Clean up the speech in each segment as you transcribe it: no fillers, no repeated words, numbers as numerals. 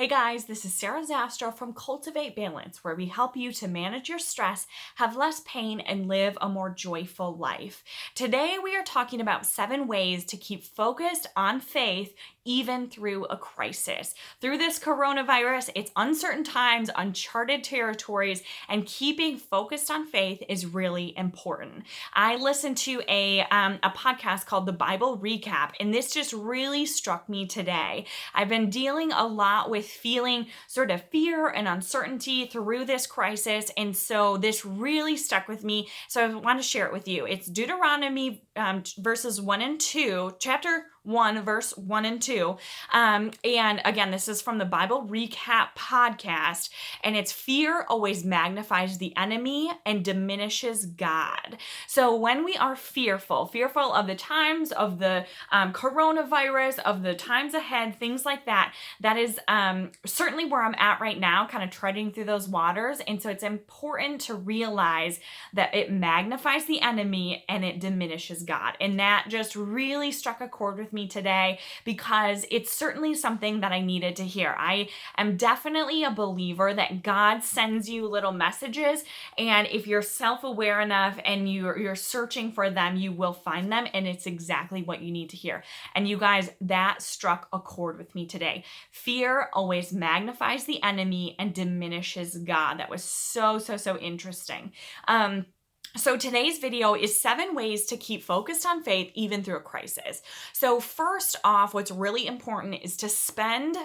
Hey guys, this is Sarah Zastro from Cultivate Balance, where we help you to manage your stress, have less pain, and live a more joyful life. Today we are talking about 7 ways to keep focused on faith even through a crisis. Through this coronavirus, it's uncertain times, uncharted territories, and keeping focused on faith is really important. I listened to a podcast called The Bible Recap, and this just really struck me today. I've been dealing a lot with feeling sort of fear and uncertainty through this crisis, and so this really stuck with me, so I want to share it with you. It's Deuteronomy verses 1 and 2, chapter 1, verse 1 and 2. And again, this is from the Bible Recap podcast, and it's fear always magnifies the enemy and diminishes God. So when we are fearful of the times, of the coronavirus, of the times ahead, things like that, that is certainly where I'm at right now, kind of treading through those waters. And so it's important to realize that it magnifies the enemy and it diminishes God. And that just really struck a chord with me today because it's certainly something that I needed to hear. I am definitely a believer that God sends you little messages, and if you're self-aware enough and you're searching for them, you will find them, and it's exactly what you need to hear. And you guys, that struck a chord with me today. Fear always magnifies the enemy and diminishes God. That was so interesting. So today's video is 7 ways to keep focused on faith even through a crisis. So first off, what's really important is to start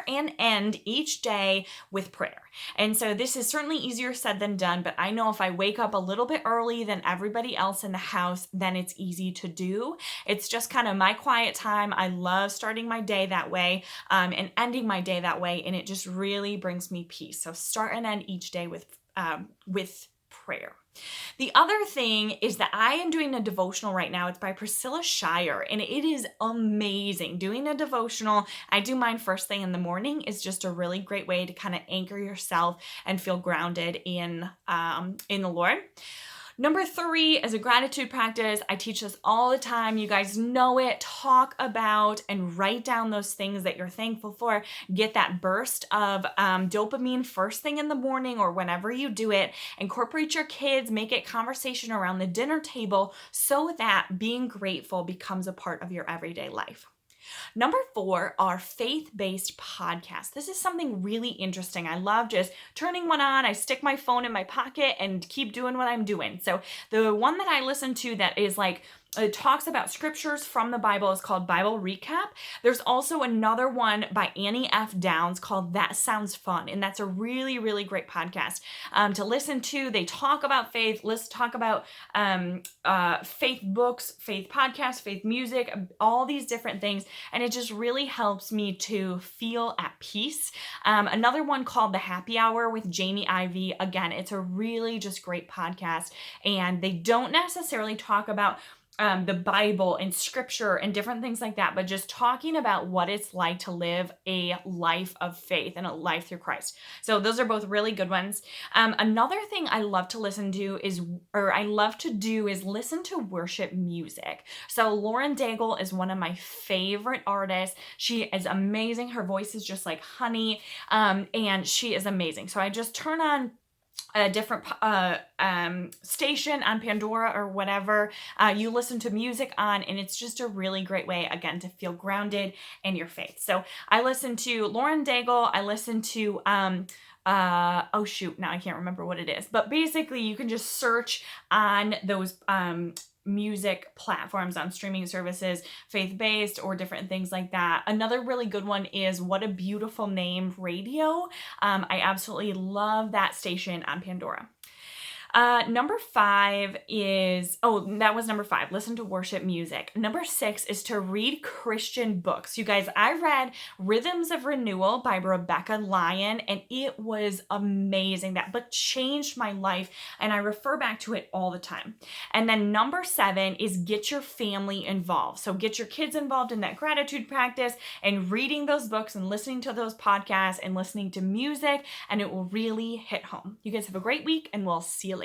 and end each day with prayer. And so this is certainly easier said than done, but I know if I wake up a little bit early than everybody else in the house, then it's easy to do. It's just kind of my quiet time. I love starting my day that way and ending my day that way, and it just really brings me peace. So start and end each day with prayer. The other thing is that I am doing a devotional right now. It's by Pricella Shirer, and it is amazing. Doing a devotional, I do mine first thing in the morning, is just a really great way to kind of anchor yourself and feel grounded in the Lord. Number 3 is a gratitude practice. I teach this all the time. You guys know it. Talk about and write down those things that you're thankful for. Get that burst of dopamine first thing in the morning or whenever you do it. Incorporate your kids. Make it conversation around the dinner table so that being grateful becomes a part of your everyday life. Number 4 are faith-based podcasts. This is something really interesting. I love just turning one on. I stick my phone in my pocket and keep doing what I'm doing. So the one that I listen to that is it talks about scriptures from the Bible is called Bible Recap. There's also another one by Annie F. Downs called That Sounds Fun, and that's a really great podcast to listen to. They talk about faith. Let's talk about faith books, faith podcasts, faith music, all these different things, and it just really helps me to feel at peace. Another one called The Happy Hour with Jamie Ivey. Again, it's a really just great podcast, and they don't necessarily talk about the Bible and scripture and different things like that, but just talking about what it's like to live a life of faith and a life through Christ. So those are both really good ones. Another thing I love to do is listen to worship music. So Lauren Daigle is one of my favorite artists. She is amazing. Her voice is just like honey, and she is amazing. So I just turn on a different station on Pandora or whatever you listen to music on, and it's just a really great way, again, to feel grounded in your faith. So I listen to Lauren Daigle. I listen to now I can't remember what it is, but basically you can just search on those music platforms on streaming services, faith-based or different things like that. Another really good one is What a Beautiful Name Radio. I absolutely love that station on Pandora. Number 5 is, that was number 5, listen to worship music. Number 6 is to read Christian books. You guys, I read Rhythms of Renewal by Rebekah Lyon, and it was amazing. That book changed my life, and I refer back to it all the time. And then number 7 is get your family involved. So get your kids involved in that gratitude practice and reading those books and listening to those podcasts and listening to music, and it will really hit home. You guys have a great week, and we'll see you later.